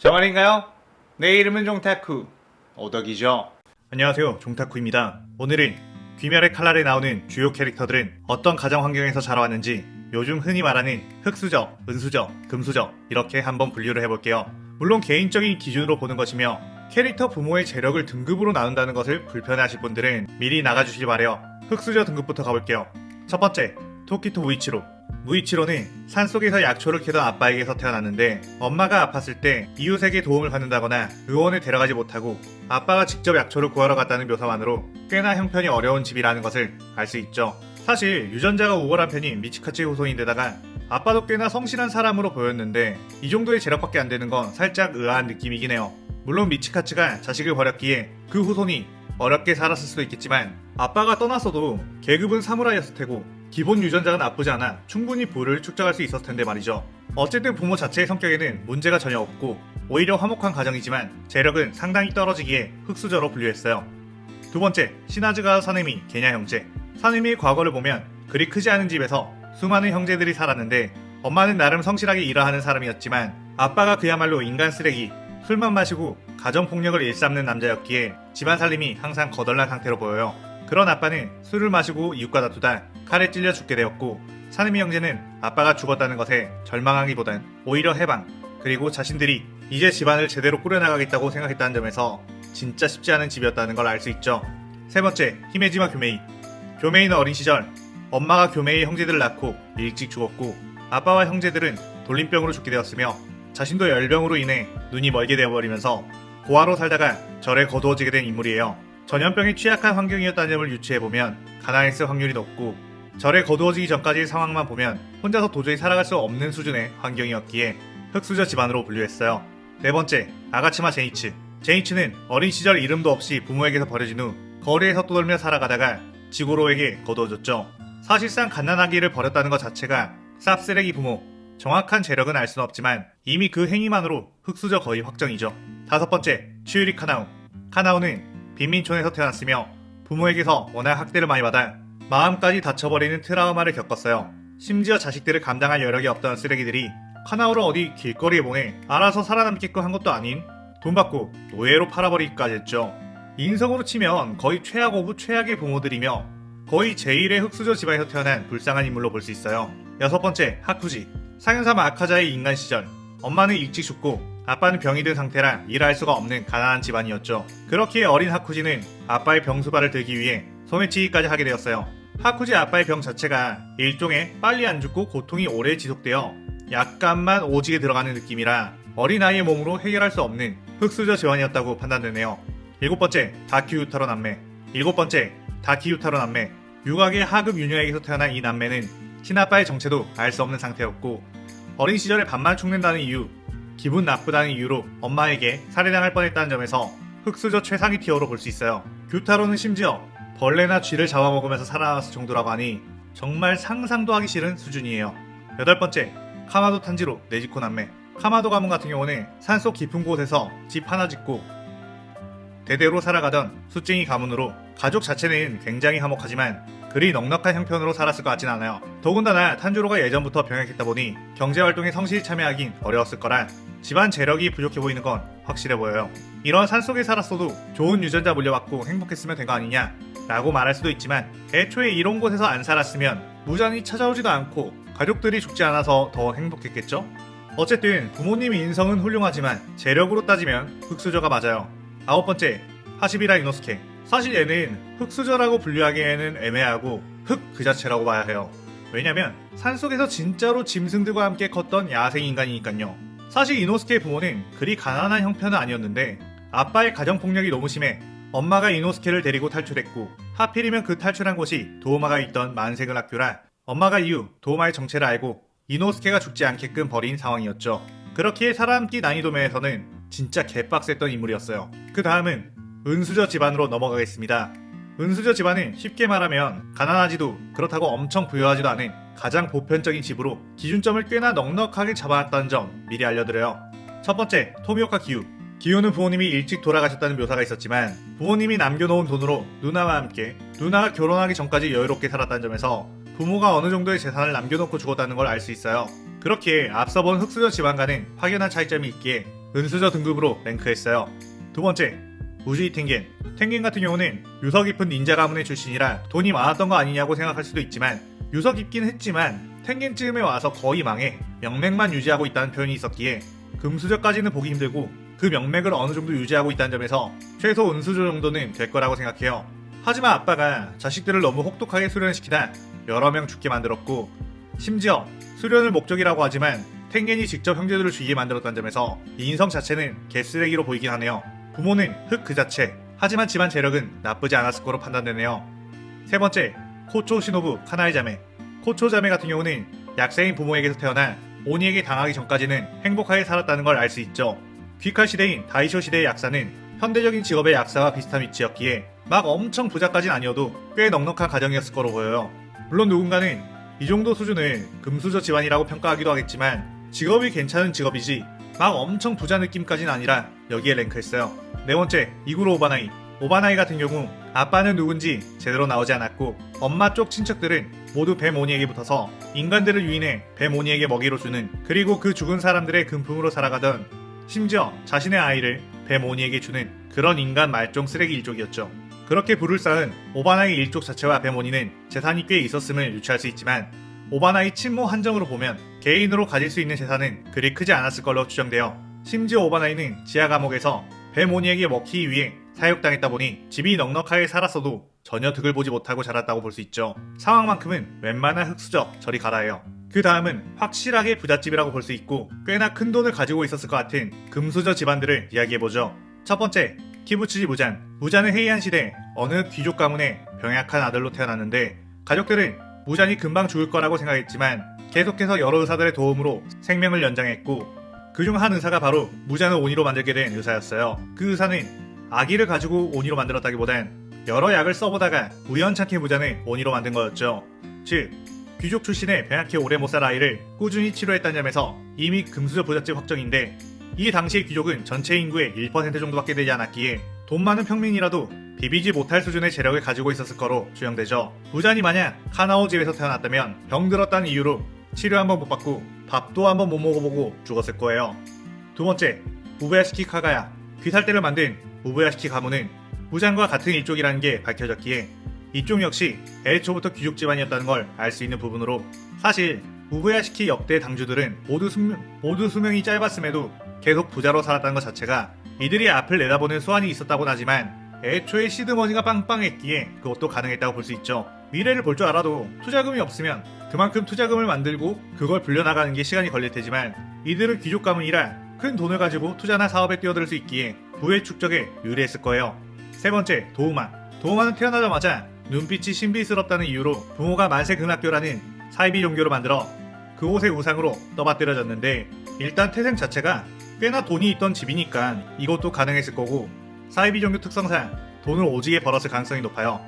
저 말인가요? 내 이름은 종타쿠 오덕이죠. 안녕하세요, 종타쿠입니다. 오늘은 귀멸의 칼날에 나오는 주요 캐릭터들은 어떤 가정 환경에서 자라왔는지 요즘 흔히 말하는 흙수저, 은수저, 금수저 이렇게 한번 분류를 해볼게요. 물론 개인적인 기준으로 보는 것이며 캐릭터 부모의 재력을 등급으로 나눈다는 것을 불편해하실 분들은 미리 나가주길 바래요. 흙수저 등급부터 가볼게요. 첫 번째, 토키토 무이치로. 무이치로는 산속에서 약초를 캐던 아빠에게서 태어났는데 엄마가 아팠을 때 이웃에게 도움을 받는다거나 의원에 데려가지 못하고 아빠가 직접 약초를 구하러 갔다는 묘사만으로 꽤나 형편이 어려운 집이라는 것을 알 수 있죠. 사실 유전자가 우월한 편인 미치카츠의 후손인데다가 아빠도 꽤나 성실한 사람으로 보였는데 이 정도의 재력밖에 안 되는 건 살짝 의아한 느낌이긴 해요. 물론 미치카츠가 자식을 버렸기에 그 후손이 어렵게 살았을 수도 있겠지만 아빠가 떠났어도 계급은 사무라이였을 테고 기본 유전자가 나쁘지 않아 충분히 부를 축적할 수 있었을 텐데 말이죠. 어쨌든 부모 자체의 성격에는 문제가 전혀 없고 오히려 화목한 가정이지만 재력은 상당히 떨어지기에 흙수저로 분류했어요. 두 번째, 시나즈가 사네미, 게냐 형제. 사네미의 과거를 보면 그리 크지 않은 집에서 수많은 형제들이 살았는데 엄마는 나름 성실하게 일하는 사람이었지만 아빠가 그야말로 인간 쓰레기, 술만 마시고 가정폭력을 일삼는 남자였기에 집안 살림이 항상 거덜난 상태로 보여요. 그런 아빠는 술을 마시고 이웃과 다투다 칼에 찔려 죽게 되었고 사네미 형제는 아빠가 죽었다는 것에 절망하기보단 오히려 해방, 그리고 자신들이 이제 집안을 제대로 꾸려나가겠다고 생각했다는 점에서 진짜 쉽지 않은 집이었다는 걸 알 수 있죠. 세 번째, 히메지마 교메이. 교메이는 어린 시절 엄마가 교메이의 형제들을 낳고 일찍 죽었고 아빠와 형제들은 돌림병으로 죽게 되었으며 자신도 열병으로 인해 눈이 멀게 되어버리면서 고아로 살다가 절에 거두어지게 된 인물이에요. 전염병에 취약한 환경이었다는 점을 유추해보면 가난했을 확률이 높고 절에 거두어지기 전까지의 상황만 보면 혼자서 도저히 살아갈 수 없는 수준의 환경이었기에 흙수저 집안으로 분류했어요. 네 번째, 아가츠마 제니츠. 제니츠는 어린 시절 이름도 없이 부모에게서 버려진 후 거리에서 떠돌며 살아가다가 지고로에게 거두어졌죠. 사실상 갓난아기를 버렸다는 것 자체가 쌉쓰레기 부모, 정확한 재력은 알 수는 없지만 이미 그 행위만으로 흙수저 거의 확정이죠. 다섯 번째, 치유리 카나우. 카나우는 빈민촌에서 태어났으며 부모에게서 워낙 학대를 많이 받아 마음까지 다쳐버리는 트라우마를 겪었어요. 심지어 자식들을 감당할 여력이 없던 쓰레기들이 카나우를 어디 길거리에 보내 알아서 살아남게끔 한 것도 아닌 돈 받고 노예로 팔아버리기까지 했죠. 인성으로 치면 거의 최악 오브 최악의 부모들이며 거의 제1의 흙수저 집안에서 태어난 불쌍한 인물로 볼 수 있어요. 여섯 번째, 하쿠지. 상현삼 아카자의 인간 시절. 엄마는 일찍 죽고 아빠는 병이 든 상태라 일할 수가 없는 가난한 집안이었죠. 그렇기에 어린 하쿠지는 아빠의 병수발을 들기 위해 소매치기까지 하게 되었어요. 하쿠지 아빠의 병 자체가 일종의 빨리 안 죽고 고통이 오래 지속되어 약간만 오지게 들어가는 느낌이라 어린아이의 몸으로 해결할 수 없는 흙수저 집안이었다고 판단되네요. 일곱 번째, 다키유타로 남매. 유곽의 하급 유녀에게서 태어난 이 남매는 친아빠의 정체도 알 수 없는 상태였고 어린 시절에 밥만 축낸다는 이유, 기분 나쁘다는 이유로 엄마에게 살해당할 뻔했다는 점에서 흙수저 최상위 티어로 볼 수 있어요. 규타로는 심지어 벌레나 쥐를 잡아먹으면서 살아남았을 정도라고 하니 정말 상상도 하기 싫은 수준이에요. 여덟 번째, 카마도 탄지로 네지코 남매. 카마도 가문 같은 경우는 산속 깊은 곳에서 집 하나 짓고 대대로 살아가던 숫쟁이 가문으로 가족 자체는 굉장히 화목하지만 그리 넉넉한 형편으로 살았을 것 같진 않아요. 더군다나 탄주로가 예전부터 병약했다 보니 경제활동에 성실히 참여하긴 어려웠을 거라 집안 재력이 부족해 보이는 건 확실해 보여요. 이런 산속에 살았어도 좋은 유전자 물려받고 행복했으면 된 거 아니냐 라고 말할 수도 있지만 애초에 이런 곳에서 안 살았으면 무장이 찾아오지도 않고 가족들이 죽지 않아서 더 행복했겠죠? 어쨌든 부모님의 인성은 훌륭하지만 재력으로 따지면 흙수저가 맞아요. 아홉 번째, 하시비라 이노스케. 사실 얘는 흙수저라고 분류하기에는 애매하고 흙 그 자체라고 봐야 해요. 왜냐면 산속에서 진짜로 짐승들과 함께 컸던 야생인간이니깐요. 사실 이노스케의 부모는 그리 가난한 형편은 아니었는데 아빠의 가정폭력이 너무 심해 엄마가 이노스케를 데리고 탈출했고 하필이면 그 탈출한 곳이 도우마가 있던 만세근 학교라 엄마가 이후 도우마의 정체를 알고 이노스케가 죽지 않게끔 버린 상황이었죠. 그렇기에 살아남기 난이도면에서는 진짜 개빡셌던 인물이었어요. 그 다음은 은수저 집안으로 넘어가겠습니다. 은수저 집안은 쉽게 말하면 가난하지도 그렇다고 엄청 부유하지도 않은 가장 보편적인 집으로 기준점을 꽤나 넉넉하게 잡아놨다는 점 미리 알려드려요. 첫 번째, 토미오카 기유. 기유는 부모님이 일찍 돌아가셨다는 묘사가 있었지만 부모님이 남겨놓은 돈으로 누나와 함께 누나가 결혼하기 전까지 여유롭게 살았다는 점에서 부모가 어느 정도의 재산을 남겨놓고 죽었다는 걸 알 수 있어요. 그렇기에 앞서 본 흙수저 집안과는 확연한 차이점이 있기에 은수저 등급으로 랭크했어요. 두 번째, 우주이 탱겐. 탱겐 같은 경우는 유서 깊은 닌자 가문의 출신이라 돈이 많았던 거 아니냐고 생각할 수도 있지만 유서 깊긴 했지만 탱겐쯤에 와서 거의 망해 명맥만 유지하고 있다는 표현이 있었기에 금수저까지는 보기 힘들고 그 명맥을 어느 정도 유지하고 있다는 점에서 최소 은수저 정도는 될 거라고 생각해요. 하지만 아빠가 자식들을 너무 혹독하게 수련시키다 여러 명 죽게 만들었고 심지어 수련을 목적이라고 하지만 탱겐이 직접 형제들을 죽이게 만들었다는 점에서 이 인성 자체는 개쓰레기로 보이긴 하네요. 부모는 흙 그 자체, 하지만 집안 재력은 나쁘지 않았을 거로 판단되네요. 세 번째, 코초 시노부 카나이 자매. 코초 자매 같은 경우는 약세인 부모에게서 태어나 오니에게 당하기 전까지는 행복하게 살았다는 걸 알 수 있죠. 귀칼 시대인 다이쇼 시대의 약사는 현대적인 직업의 약사와 비슷한 위치였기에 막 엄청 부자까진 아니어도 꽤 넉넉한 가정이었을 거로 보여요. 물론 누군가는 이 정도 수준을 금수저 집안이라고 평가하기도 하겠지만 직업이 괜찮은 직업이지 막 엄청 부자 느낌까지는 아니라 여기에 랭크했어요. 네 번째, 이구로 오바나이. 오바나이 같은 경우 아빠는 누군지 제대로 나오지 않았고 엄마 쪽 친척들은 모두 뱀 오니에게 붙어서 인간들을 유인해 뱀 오니에게 먹이로 주는, 그리고 그 죽은 사람들의 금품으로 살아가던, 심지어 자신의 아이를 뱀 오니에게 주는 그런 인간 말종 쓰레기 일족이었죠. 그렇게 불을 쌓은 오바나이 일족 자체와 뱀 오니는 재산이 꽤 있었음을 유추할 수 있지만 오바나이 친모 한정으로 보면 개인으로 가질 수 있는 재산은 그리 크지 않았을 걸로 추정되어, 심지어 오바나이는 지하 감옥에서 뱀 오니에게 먹히기 위해 사육당했다 보니 집이 넉넉하게 살았어도 전혀 득을 보지 못하고 자랐다고 볼 수 있죠. 상황만큼은 웬만한 흙수저 저리 가라예요. 그 다음은 확실하게 부잣집이라고 볼 수 있고 꽤나 큰 돈을 가지고 있었을 것 같은 금수저 집안들을 이야기해보죠. 첫 번째, 키부츠지 무잔. 무잔은 헤이안 시대 어느 귀족 가문의 병약한 아들로 태어났는데 가족들은 무잔이 금방 죽을 거라고 생각했지만 계속해서 여러 의사들의 도움으로 생명을 연장했고 그중 한 의사가 바로 무잔을 오니로 만들게 된 의사였어요. 그 의사는 아기를 가지고 오니로 만들었다기보단 여러 약을 써보다가 우연찮게 무잔을 오니로 만든 거였죠. 즉 귀족 출신의 병약해 오래 못 살 아이를 꾸준히 치료했다는 점에서 이미 금수저 부잣집 확정인데 이 당시의 귀족은 전체 인구의 1% 정도밖에 되지 않았기에 돈 많은 평민이라도 비비지 못할 수준의 재력을 가지고 있었을 거로 추정되죠. 무잔이 만약 카나오 집에서 태어났다면 병들었다는 이유로 치료 한번 못 받고 밥도 한번 못 먹어보고 죽었을 거예요. 두 번째, 우부야시키 카가야. 귀살대를 만든 우부야시키 가문은 무잔과 같은 일족이라는 게 밝혀졌기에 이쪽 역시 애초부터 귀족 집안이었다는 걸 알 수 있는 부분으로, 사실 우부야시키 역대 당주들은 모두 수명이 짧았음에도 계속 부자로 살았다는 것 자체가 이들이 앞을 내다보는 수완이 있었다고는 하지만 애초에 시드머니가 빵빵했기에 그것도 가능했다고 볼 수 있죠. 미래를 볼 줄 알아도 투자금이 없으면 그만큼 투자금을 만들고 그걸 불려나가는 게 시간이 걸릴 테지만 이들은 귀족 가문이라 큰 돈을 가지고 투자나 사업에 뛰어들 수 있기에 부의 축적에 유리했을 거예요. 세 번째, 도우마. 도우마는 태어나자마자 눈빛이 신비스럽다는 이유로 부모가 만세근학교라는 사이비 종교를 만들어 그곳의 우상으로 떠받들여졌는데 일단 태생 자체가 꽤나 돈이 있던 집이니까 이것도 가능했을 거고 사이비 종교 특성상 돈을 오지게 벌었을 가능성이 높아요.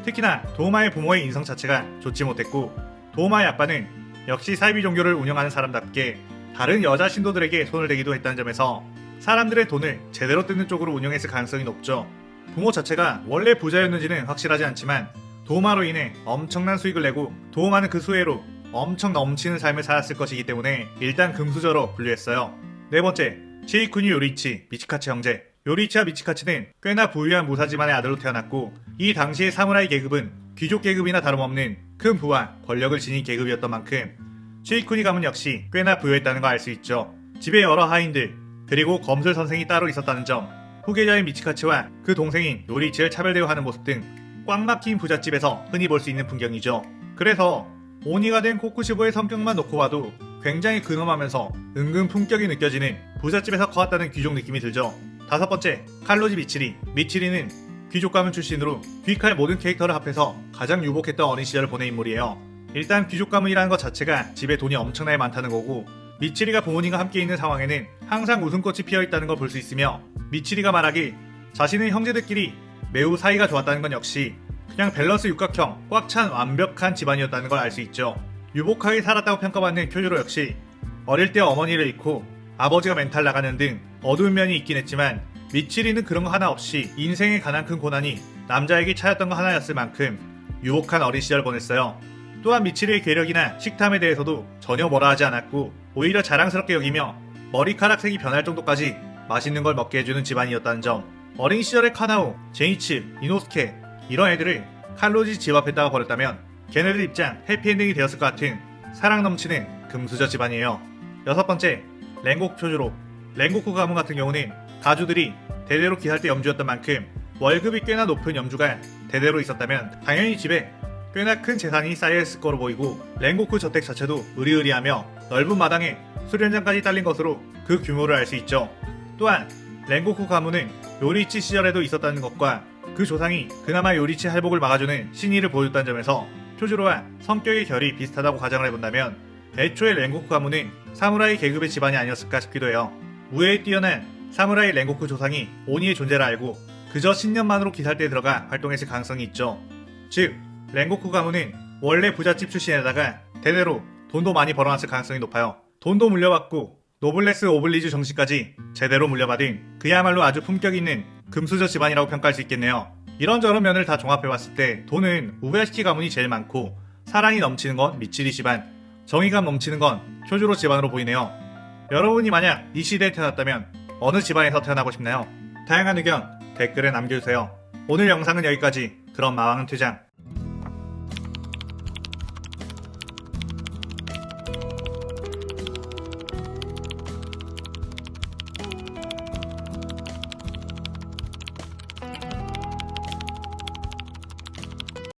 특히나 도우마의 부모의 인성 자체가 좋지 못했고 도우마의 아빠는 역시 사이비 종교를 운영하는 사람답게 다른 여자 신도들에게 손을 대기도 했다는 점에서 사람들의 돈을 제대로 뜯는 쪽으로 운영했을 가능성이 높죠. 부모 자체가 원래 부자였는지는 확실하지 않지만 도우마로 인해 엄청난 수익을 내고 도우마는 그 수혜로 엄청 넘치는 삶을 살았을 것이기 때문에 일단 금수저로 분류했어요. 네 번째, 시이쿠니 요리이치 미치카치 형제. 요리이치와 미치카치는 꽤나 부유한 무사 집안의 아들로 태어났고 이 당시의 사무라이 계급은 귀족 계급이나 다름없는 큰 부와 권력을 지닌 계급이었던 만큼 시이쿠니 가문 역시 꽤나 부유했다는 걸 알 수 있죠. 집에 여러 하인들 그리고 검술 선생이 따로 있었다는 점, 후계자인 미치카치와 그 동생인 요리이치를 차별 대우하는 모습 등 꽉 막힌 부잣집에서 흔히 볼 수 있는 풍경이죠. 그래서 오니가 된 코쿠시보의 성격만 놓고 봐도 굉장히 근엄하면서 은근 품격이 느껴지는 부잣집에서 커왔다는 귀족 느낌이 들죠. 다섯 번째, 칼로지 미치리. 미치리는 귀족 가문 출신으로 귀칼 모든 캐릭터를 합해서 가장 유복했던 어린 시절을 보낸 인물이에요. 일단 귀족 가문이라는 것 자체가 집에 돈이 엄청나게 많다는 거고 미치리가 부모님과 함께 있는 상황에는 항상 웃음꽃이 피어있다는 걸 볼 수 있으며 미치리가 말하기 자신의 형제들끼리 매우 사이가 좋았다는 건 역시 그냥 밸런스 육각형 꽉 찬 완벽한 집안이었다는 걸 알 수 있죠. 유복하게 살았다고 평가받는 쿄유로 역시 어릴 때 어머니를 잃고 아버지가 멘탈 나가는 등 어두운 면이 있긴 했지만 미치리는 그런 거 하나 없이 인생의 가장 큰 고난이 남자에게 차였던 거 하나였을 만큼 유복한 어린 시절 보냈어요. 또한 미치리의 괴력이나 식탐에 대해서도 전혀 뭐라 하지 않았고 오히려 자랑스럽게 여기며 머리카락색이 변할 정도까지 맛있는 걸 먹게 해주는 집안이었다는 점, 어린 시절의 카나오, 제이츠, 이노스케 이런 애들을 칼로지 집 앞에다가 버렸다면 걔네들 입장 해피엔딩이 되었을 것 같은 사랑 넘치는 금수저 집안이에요. 여섯 번째, 랭고쿠 표주로. 랭고쿠 가문 같은 경우는 가주들이 대대로 기살대 염주였던 만큼 월급이 꽤나 높은 염주가 대대로 있었다면 당연히 집에 꽤나 큰 재산이 쌓여있을 거로 보이고, 랭고쿠 저택 자체도 으리으리하며 넓은 마당에 수련장까지 딸린 것으로 그 규모를 알 수 있죠. 또한 랭고쿠 가문은 요리치 시절에도 있었다는 것과 그 조상이 그나마 요리치 할복을 막아주는 신의를 보여줬다는 점에서 표주로와 성격의 결이 비슷하다고 가정을 해본다면 애초에 랭고쿠 가문은 사무라이 계급의 집안이 아니었을까 싶기도 해요. 우애에 뛰어난 사무라이 랭고쿠 조상이 오니의 존재를 알고 그저 신년만으로 기살대에 들어가 활동했을 가능성이 있죠. 즉 랭고쿠 가문은 원래 부잣집 출신에다가 대대로 돈도 많이 벌어놨을 가능성이 높아요. 돈도 물려받고 노블레스 오블리주 정신까지 제대로 물려받은 그야말로 아주 품격 있는 금수저 집안이라고 평가할 수 있겠네요. 이런저런 면을 다 종합해봤을 때 돈은 우에야시키 가문이 제일 많고, 사랑이 넘치는 건 미치리 집안, 정의감 넘치는 건 표주로 집안으로 보이네요. 여러분이 만약 이 시대에 태어났다면 어느 집안에서 태어나고 싶나요? 다양한 의견 댓글에 남겨주세요. 오늘 영상은 여기까지. 그럼 마왕은 퇴장.